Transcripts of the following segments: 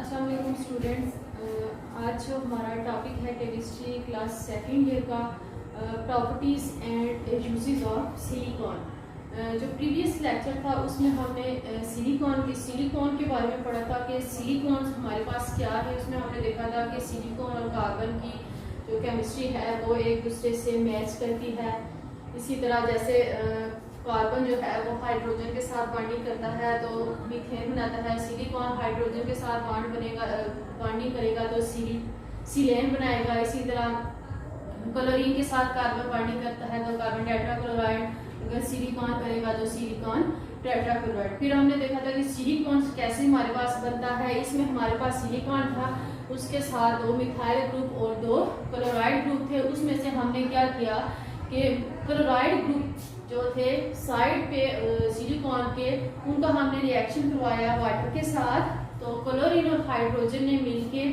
अस्सलाम वालेकुम स्टूडेंट्स। आज जो हमारा टॉपिक है केमिस्ट्री क्लास सेकंड ईयर का properties and uses of silicon. जो प्रीवियस लेक्चर था उसमें हमने सिलिकॉन के बारे में पढ़ा था कि सिलिकॉन हमारे पास क्या है। उसमें हमने देखा था कि सिलिकॉन और कार्बन की जो केमिस्ट्री है वो एक दूसरे से मैच करती है। इसी तरह जैसे कार्बन जो है वो हाइड्रोजन के साथ बॉन्डिंग करता है तो मीथेन बनाता है। सिलिकॉन हाइड्रोजन के साथ बॉन्डिंग करेगा तो सिलेन बनाएगा। इसी तरह क्लोरीन के साथ कार्बन बॉन्डिंग करता है तो कार्बन टेट्राक्लोराइड। अगर सिलिकॉन करेगा तो सिलिकॉन टेट्राक्लोराइड। फिर हमने देखा था कि सिलिकॉन कैसे हमारे पास बनता है। इसमें हमारे पास सिलिकॉन था, उसके साथ 2 मिथाइल ग्रुप और 2 क्लोराइड ग्रुप थे। उसमें से हमने क्या किया कि क्लोराइड ग्रुप जो थे साइड पे सिलिकॉन के, उनका हमने रिएक्शन करवाया वाटर के साथ। तो क्लोरीन और हाइड्रोजन ने मिलके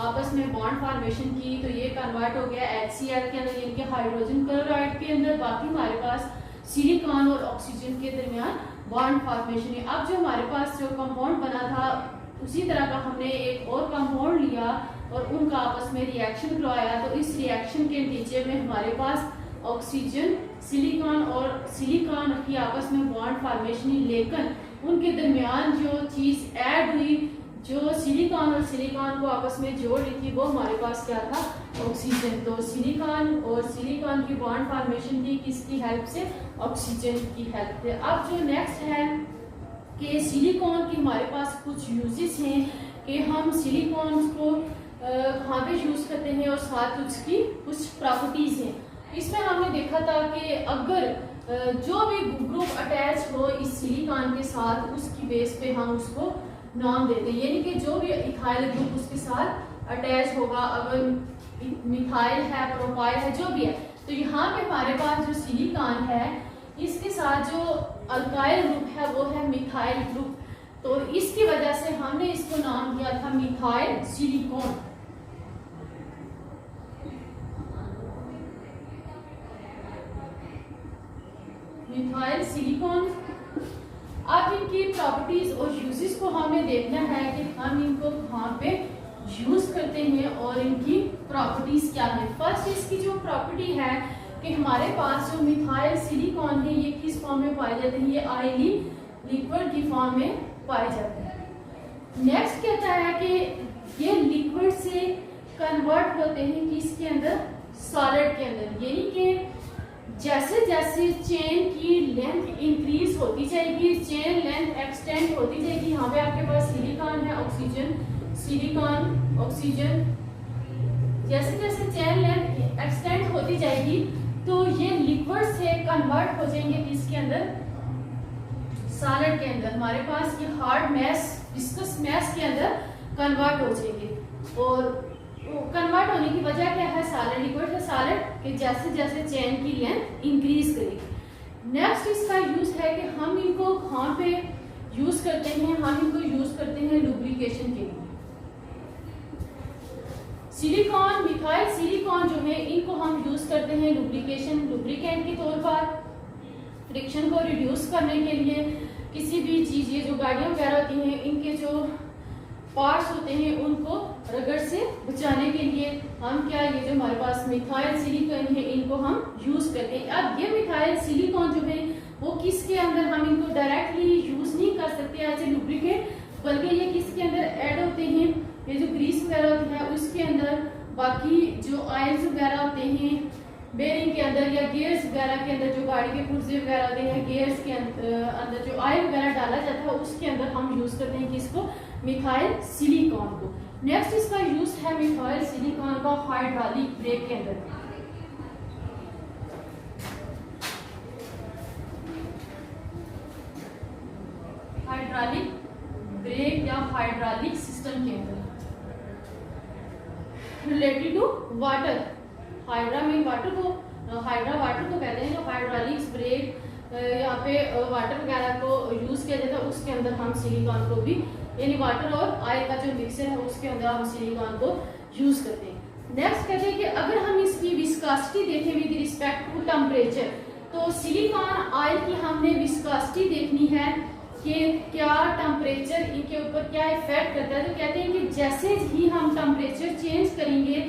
आपस में बॉन्ड फॉर्मेशन की तो ये कन्वर्ट हो गया HCl के अंदर, यानी कि हाइड्रोजन क्लोराइड के अंदर। बाकी हमारे पास सिलिकॉन और ऑक्सीजन के दरमियान बॉन्ड फॉर्मेशन है। अब जो हमारे पास जो कंपाउंड बना था उसी तरह का हमने एक और कंपाउंड लिया और उनका आपस में रिएक्शन करवाया। तो इस रिएक्शन के नतीजे में हमारे पास ऑक्सीजन, सिलिकॉन और सिलिकॉन की आपस में बॉन्ड फॉर्मेशन ही, लेकिन उनके दरमियान जो चीज ऐड हुई, जो सिलिकॉन और सिलिकॉन को आपस में जोड़ रही थी, वो हमारे पास क्या था, ऑक्सीजन। तो सिलिकॉन और सिलिकॉन की बॉन्ड फॉर्मेशन थी किसकी हेल्प से, ऑक्सीजन की हेल्प से। अब जो नेक्स्ट है कि सिलिकॉन की हमारे पास कुछ यूजेस हैं कि हम सिलिकॉन को कहाँ पे यूज करते हैं और साथ उसकी कुछ प्रॉपर्टीज हैं। इसमें हमने देखा था कि अगर जो भी ग्रुप अटैच हो इस सिलिकॉन के साथ उसकी बेस पे हम उसको नाम देते हैं, यानी कि जो भी इथाइल ग्रुप उसके साथ अटैच होगा, अगर मिथाइल है, प्रोपाइल है, जो भी है, तो यहाँ पे हमारे पास जो सिलिकॉन है इसके साथ जो अल्काइल ग्रुप है वो है मिथाइल ग्रुप। तो इसकी वजह से हमने इसको नाम दिया था मिथाइल सिलिकॉन। Methyl silicon. अब इनकी प्रॉपर्टीज और यूजेस को हमें देखना है कि हम इनको कहाँ पे यूज करते हैं और इनकी प्रॉपर्टीज क्या है। फर्स्ट इसकी जो प्रॉपर्टी है कि हमारे पास जो मिथाइल सिलिकॉन है ये किस फॉर्म में पाए जाते हैं, ये ऑयली लिक्विड की फॉर्म में पाए जाते हैं। नेक्स्ट कहता है कि ये लिक्विड से कन्वर्ट होते हैं किसके अंदर, सॉलिड के अंदर। यानी कि जैसे जैसे चेन की लेंथ इंक्रीज होती जाएगी, चेन लेंथ एक्सटेंड होती जाएगी। यहाँ पे आपके पास सिलिकॉन है, ऑक्सीजन, सिलिकॉन, ऑक्सीजन, जैसे जैसे चेन लेंथ एक्सटेंड होती जाएगी तो ये लिक्विड से कन्वर्ट हो जाएंगे किसके अंदर, सॉलिड के अंदर। हमारे पास ये हार्ड मैस, विस्कस मैस के अंदर कन्वर्ट हो जाएंगे। और कन्वर्ट होने की वजह क्या है, सॉलिड लिक्विड है सॉलिड कि जैसे जैसे चेन की लेंथ इंक्रीज करेगी। नेक्स्ट इसका यूज है कि हम इनको कहाँ पे यूज करते हैं, हम इनको यूज करते हैं लुब्रिकेशन के लिए। सिलिकॉन, मिथाइल सिलिकॉन जो है इनको हम यूज करते हैं लुब्रिकेशन, लुब्रिकेंट के तौर पर, फ्रिक्शन को रिड्यूस करने के लिए। किसी भी चीज, ये जो गाड़ियां वगैरह होती हैं इनके जो पार्ट्स होते हैं उनको रगड़ से बचाने के लिए हम क्या, ये जो हमारे पास मिथाइल सिलिकॉन है इनको हम यूज करते हैं। अब ये मिथाइल सिलिकॉन जो है वो किसके अंदर, हम इनको डायरेक्टली यूज नहीं कर सकते एज ए लुब्रिकेंट, बल्कि ये किसके अंदर ऐड होते हैं, ये जो ग्रीस वगैरह होती है उसके अंदर, बाकी जो ऑयल्स वगैरह होते हैं बेरिंग के अंदर या गियर्स वगैरह के अंदर, जो गाड़ी के पुर्जे वगैरह होते हैं गियर्स के अंदर जो ऑयल वगैरह डाला जाता है उसके अंदर हम यूज करते हैं किसको, मिथाइल सिलिकॉन को। नेक्स्ट इसका यूज है मिथाइल सिलिकॉन का हाइड्रोलिक ब्रेक के अंदर। हाइड्रोलिक ब्रेक या हाइड्रोलिक सिस्टम के अंदर रिलेटेड टू वाटर। हाइड्रा में वाटर को, हाइड्रा वाटर को कहते हैं। जो हाइड्रोलिक ब्रेक यहाँ पे वाटर वगैरह को यूज किया जाता है उसके अंदर हम सिलिकॉन को भी, यानी वाटर और ऑयल का जो मिक्सचर है उसके अंदर हम सिलिकॉन को यूज करते हैं। नेक्स्ट कहते हैं कि अगर हम इसकी विस्कोसिटी देखें विद रिस्पेक्ट टू टेम्परेचर, तो सिलिकॉन ऑयल की हमने विस्कोसिटी देखनी है कि क्या टेम्परेचर इनके ऊपर क्या इफेक्ट करता है, तो कहते हैं कि जैसे ही हम टेम्परेचर चेंज करेंगे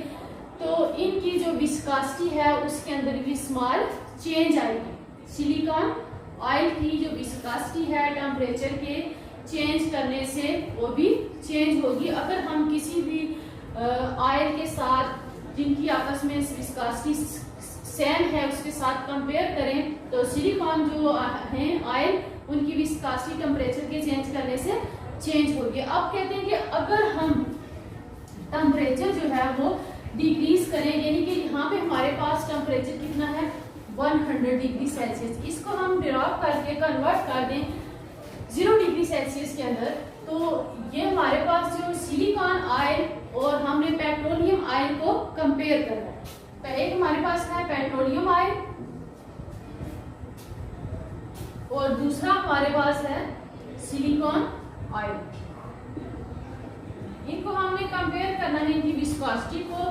तो इनकी जो विस्कोसिटी है उसके अंदर भी स्मॉल चेंज आएगी। सिलिकॉन ऑयल की जो विस्कोसिटी है टेम्परेचर के चेंज करने से वो भी चेंज होगी। अगर हम किसी भी ऑयल के साथ जिनकी आपस में विस्कोसिटी सेम है उसके साथ कंपेयर करें तो सिलिकॉन जो है ऑयल उनकी विस्कोसिटी टेम्परेचर के चेंज करने से चेंज होगी। अब कहते हैं कि अगर हम टेम्परेचर जो है वो डिक्रीज करें, यानी कि यहाँ पे हमारे पास टेम्परेचर कितना है 100 डिग्री सेल्सियस, इसको हम ड्रॉप करके कन्वर्ट कर दें 0 डिग्री सेल्सियस के अंदर, तो ये हमारे पास जो सिलिकॉन ऑयल और हमने पेट्रोलियम ऑयल को कंपेयर करना है। एक हमारे पास है पेट्रोलियम ऑयल और दूसरा हमारे पास है सिलिकॉन ऑयल। इनको हमने कंपेयर करना है इनकी विस्कोसिटी को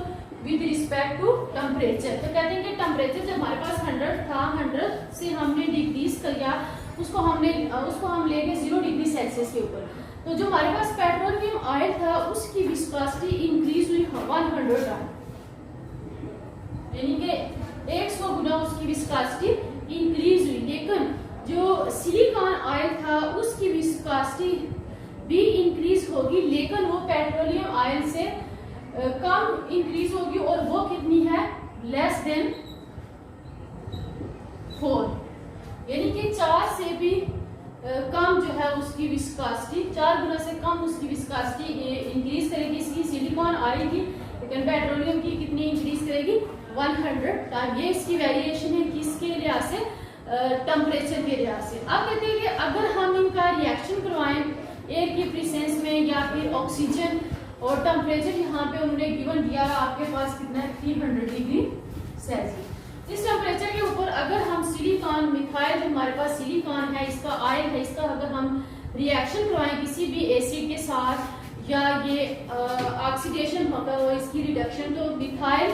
विद रिस्पेक्ट टू टेम्परेचर। तो कहते हैं कि टेम्परेचर जब हमारे पास 100 था, 100 से हमने डिक्रीज किया, उसको हम ले गए 0 डिग्री सेल्सियस के ऊपर, तो जो हमारे पास पेट्रोलियम ऑयल था उसकी विस्कोसिटी इंक्रीज हुई 100 टाइम, यानी कि 100 गुना उसकी विस्कोसिटी इंक्रीज हुई। लेकिन जो सिलिकॉन ऑयल था उसकी विस्कोसिटी भी इंक्रीज होगी, लेकिन वो पेट्रोलियम ऑयल से कम इंक्रीज होगी और वो कितनी है लेस देन 4, यानी कि 4 से भी कम जो है उसकी विस्कोसिटी, 4 गुना से कम उसकी विस्कोसिटी इंक्रीज करेगी इसकी सिलिकॉन ऑयल की, लेकिन पेट्रोलियम की कितनी इंक्रीज करेगी 100 टाइम। ये इसकी वेरिएशन है किसके लिहाज से, टेम्परेचर के लिहाज से। अब कहते हैं कि अगर हम इनका रिएक्शन करवाएं एयर की प्रेजेंस में या फिर ऑक्सीजन, और टेम्परेचर यहाँ पे उन्होंने गिवन दिया है आपके पास कितना है 300 डिग्री सेल्सियस। इस टेम्परेचर के ऊपर अगर हम सिलिकॉन मिथाइल जो हमारे पास सिलिकॉन है इसका ऑयल है, इसका अगर हम रिएक्शन करवाएं किसी भी एसिड के साथ या ये ऑक्सीडेशन होता है इसकी रिडक्शन, तो मिथाइल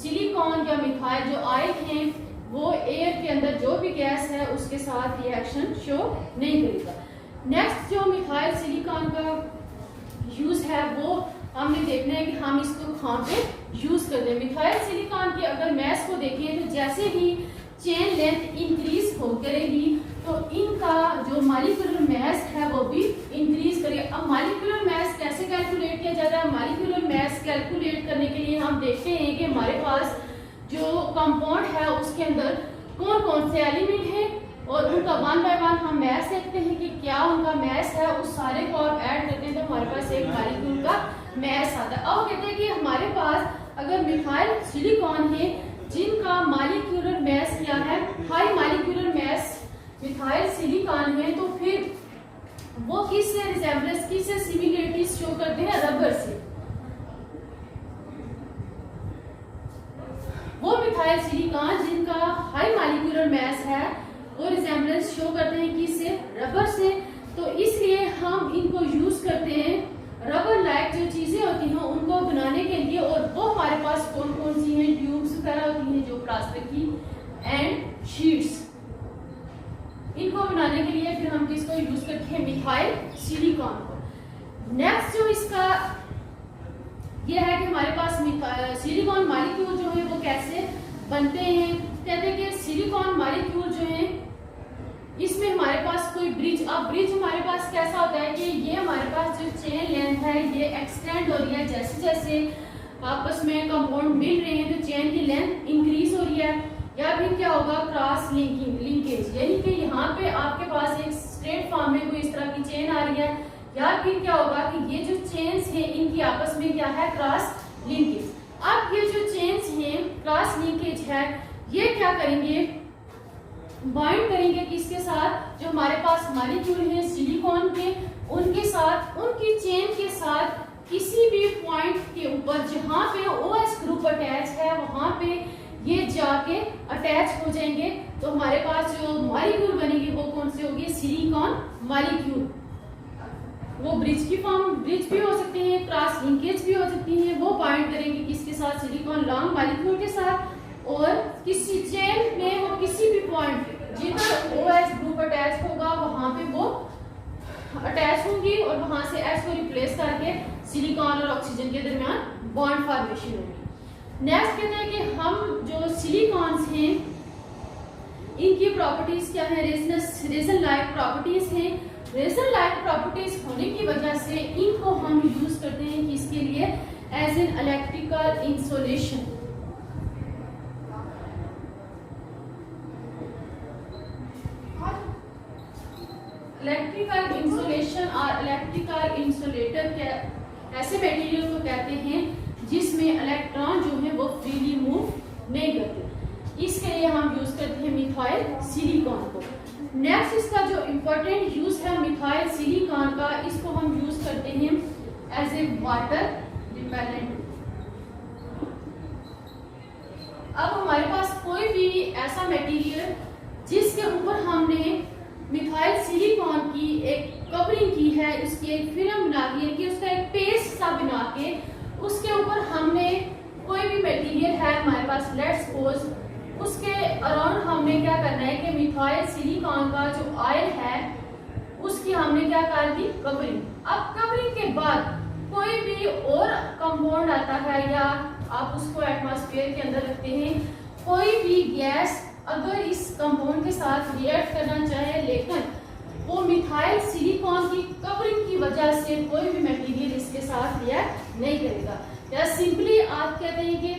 सिलिकॉन या मिथाइल जो ऑयल है वो एयर के अंदर जो भी गैस है उसके साथ रिएक्शन शो नहीं करेगा। नेक्स्ट जो मिथाइल सिलिकॉन का यूज है वो हमने देखना है कि हम इसको कहाँ पे यूज करते हैं। मिथाइल सिलिकॉन की अगर मैस को देखें तो जैसे ही चेन लेंथ इंक्रीज हो करेगी तो इनका जो मॉलिक्यूलर मैस है वो भी इंक्रीज करेगा। अब मॉलिक्यूलर मैस कैसे कैलकुलेट किया जाता है, मॉलिक्यूलर मैस कैलकुलेट करने के लिए हम देखते हैं कि हमारे पास जो कंपाउंड है उसके अंदर कौन कौन से एलिमेंट है और उनका 1 बाय 1 हम मैस देखते हैं कि क्या उनका मैस है, उस सारे को आप ऐड करते हैं तो हमारे पास एक मॉलिक्यूल का मैस आता है। अब कहते हैं कि हमारे पास अगर मिथाइल सिलिकॉन है जिनका मॉलिक्यूलर मैस क्या है high molecular mass methyl silicone है, तो फिर वो किससे रिजेम्बलेंस किससे सिमिलरिटी शो करते हैं, रबर से। वो मिथाइल सिलिकॉन जिनका हाई मॉलिक्यूलर मैस है वो रिजेम्बलेंस शो करते हैं किससे, रबर से। तो इसलिए हम इनको यूज करते हैं रबर लाइक जो चीजें होती हैं उनको बनाने के लिए, और वो हमारे पास कौन कौन सी हैं, ट्यूब्स वगैरह होती हैं जो प्लास्टिक की एंड शीट्स, इनको बनाने के लिए फिर हम किसको यूज करते हैं, मिथाइल सिलिकॉन को। नेक्स्ट जो इसका ये है कि हमारे पास सिलिकॉन मॉलिक्यूल जो है वो कैसे बनते हैं। कहते हैं कि सिलिकॉन मॉलिक्यूल जो है इसमें हमारे पास कोई ब्रिज, अब ब्रिज हमारे पास कैसा होता है कि ये हमारे पास जो चेन लेंथ है ये एक्सटेंड हो रही है, जैसे जैसे आपस में कंपाउंड मिल रहे हैं तो चेन की लेंथ इंक्रीज हो रही है, या फिर क्या होगा क्रॉस लिंकेज, यानी कि यहाँ पे आपके पास एक स्ट्रेट फॉर्म में कोई इस तरह की चेन आ रही है, या फिर क्या होगा कि ये जो चेन्स है इनकी आपस में क्या है क्रॉस लिंकेज। अब ये जो चेन्स हैं क्रॉस लिंकेज है ये क्या करेंगे, बाइंड करेंगे किसके साथ, जो हमारे पास मॉलिक्यूल है सिलिकॉन के उनके साथ, उनकी चेन के साथ किसी भी पॉइंट के ऊपर जहां पे OH ग्रुप अटैच है वहां पे ये जाके अटैच हो जाएंगे, तो हमारे पास जो मॉलिक्यूल बनेगी वो कौन सी होगी, सिलिकॉन मॉलिक्यूल। वो ब्रिज की फॉर्म, ब्रिज भी हो सकते हैं, क्रॉस लिंकेज भी हो सकती हैं, वो बाइंड करेंगे किसके साथ, सिलिकॉन लॉन्ग मॉलिक्यूल के साथ, और किसी चेन में वो किसी भी पॉइंट जिधर OH ग्रुप अटैच होगा वहां पे वो अटैच होंगी और वहां से H को रिप्लेस करके सिलिकॉन और ऑक्सीजन के दरमियान बॉन्ड फॉर्मेशन होगी। नेक्स्ट कहते हैं कि हम जो सिलिकॉन्स हैं इनकी प्रॉपर्टीज क्या है, रेजन लाइक प्रॉपर्टीज हैं। रेजन लाइक प्रॉपर्टीज होने की वजह से इनको हम यूज करते हैं किसके लिए, as an electrical insulation. Electrical insulation और इलेक्ट्रिकल इंसुलेटर के ऐसे मटेरियल को कहते हैं जिसमें इलेक्ट्रॉन जो है वो फ्रीली मूव नहीं करते। इसके लिए हम यूज करते हैं मिथाइल सिलिकॉन को। नेक्स्ट इसका जो इम्पोर्टेंट यूज है मिथाइल सिलिकॉन का, इसको हम यूज करते हैं एज ए वाटर रिपेलेंट। अब हमारे पास कोई भी ऐसा मटेरियल जिसके ऊपर हमने मिथाइल सिलिकॉन की एक कवरिंग की है, उसकी एक फिल्म बना दी है कि उसका एक पेस्ट सा बना के उसके ऊपर हमने कोई भी मटेरियल है हमारे पास, लेट्स सपोज उसके अराउंड हमने क्या करना है कि मिथाइल सिलिकॉन का जो ऑयल है उसकी हमने क्या कर दी, कवरिंग। अब कवरिंग के बाद कोई भी और कंपाउंड आता है या आप उसको एटमॉस्फेयर के अंदर रखते हैं, कोई भी गैस अगर इस कंपाउंड के साथ रिएक्ट करना चाहे लेकिन वो मिथाइल सिलिकॉन की कवरिंग की वजह से कोई भी मटेरियल इसके साथ रिएक्ट नहीं करेगा। या सिंपली आप कहते हैं कि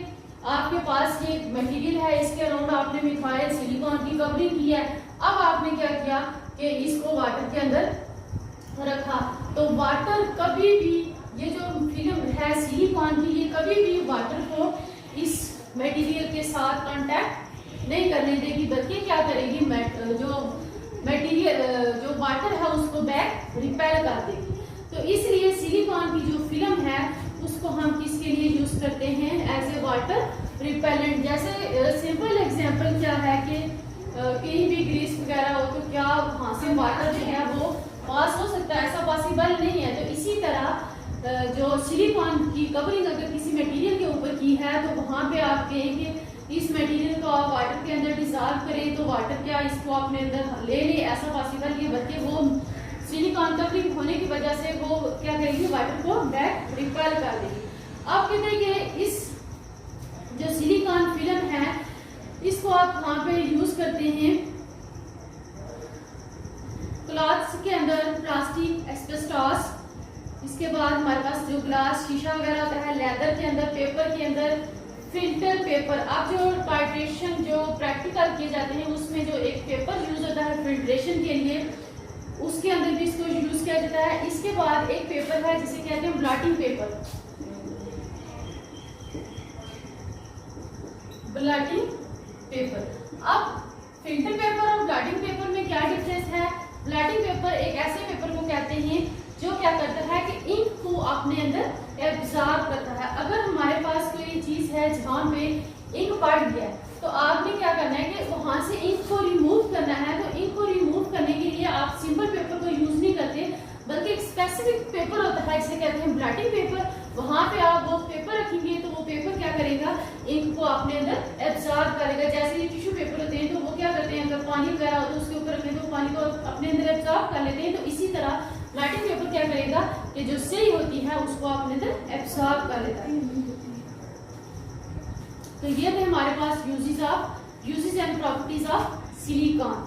आपके पास ये मटेरियल है, इसके अराउंड आपने मिथाइल सिलिकॉन की कवरिंग की है, अब आपने क्या किया कि इसको वाटर के अंदर रखा, तो वाटर कभी भी ये जो फिल्म है सिलिकॉन की ये कभी भी वाटर को इस मटेरियल के साथ कांटेक्ट नहीं करने देगी, बल्कि क्या करेगी, जो मटेरियल जो वाटर है उसको बैक रिपेल कर देगी। तो इसलिए सिलिकॉन की जो फिल्म है उसको हम किसके लिए यूज करते हैं, एज ए वाटर रिपेलेंट। जैसे सिंपल एग्जांपल क्या है कि कहीं भी ग्रीस वगैरह हो तो क्या वहां से वाटर जो है वो पास हो सकता है, ऐसा पॉसिबल नहीं है। तो इसी तरह जो सिलिकॉन की कवरिंग अगर किसी मटेरियल के ऊपर की है तो वहां पे आप कहेंगे इस मटेरियल को आप वाटर के अंदर डिसॉल्व करें तो वाटर क्या इसको अपने अंदर ले ले, ऐसा पॉसिबल नहीं है, बल्कि वो सिलिकॉन कवरिंग होने की वजह से वो क्या करेगी, वाटर को बैक रिपेल कर देगी। अब कहते हैं कि इस जो सिलिकॉन फिल्म है इसको आप कहाँ पे यूज करते हैं, क्लॉथ्स के अंदर, प्लास्टिक, एस्बेस्टॉस, इसके बाद हमारे पास जो ग्लास शीशा वगैरह होता है, लेदर के अंदर, पेपर के अंदर, फिल्टर पेपर। अब जो टाइट्रेशन जो प्रैक्टिकल किए जाते हैं उसमें जो एक पेपर यूज होता है फिल्ट्रेशन के लिए, उसके अंदर भी इसको यूज किया जाता है। इसके बाद एक पेपर है जिसे कहते हैं ब्लॉटिंग पेपर। ब्लॉटिंग पेपर, अब फिल्टर पेपर और ब्लॉटिंग पेपर में क्या डिफरेंस है। ब्लॉटिंग पेपर एक ऐसे पेपर को कहते हैं जो क्या करता है कि इंक को अपने अंदर एब्जॉर्ब करता है। अगर हमारे पास कोई चीज है जहाँ पे इंक पड़ गया तो आपने क्या करना है कि वहां से इंक को रिमूव करना है। तो इंक को रिमूव करने के लिए आप सिंपल पेपर को यूज नहीं करते, बल्कि एक स्पेसिफिक पेपर होता है जिसे कहते हैं ब्लॉटिंग पेपर। वहां पे आप वो पेपर रखेंगे तो वो पेपर क्या करेगा, इंक को अपने अंदर एब्जॉर्ब करेगा। जैसे ये टिश्यू पेपर होते हैं तो वो क्या करते हैं, अगर पानी वगैरह हो तो उसके ऊपर रखें तो पानी को अपने अंदर एब्जॉर्ब कर लेते हैं। तो इसी तरह ब्लॉटिंग पेपर क्या करेगा कि जो स्याही होती है उसको अपने अंदर एब्जॉर्ब कर लेता है। तो ये थे हमारे पास uses and properties of silicon.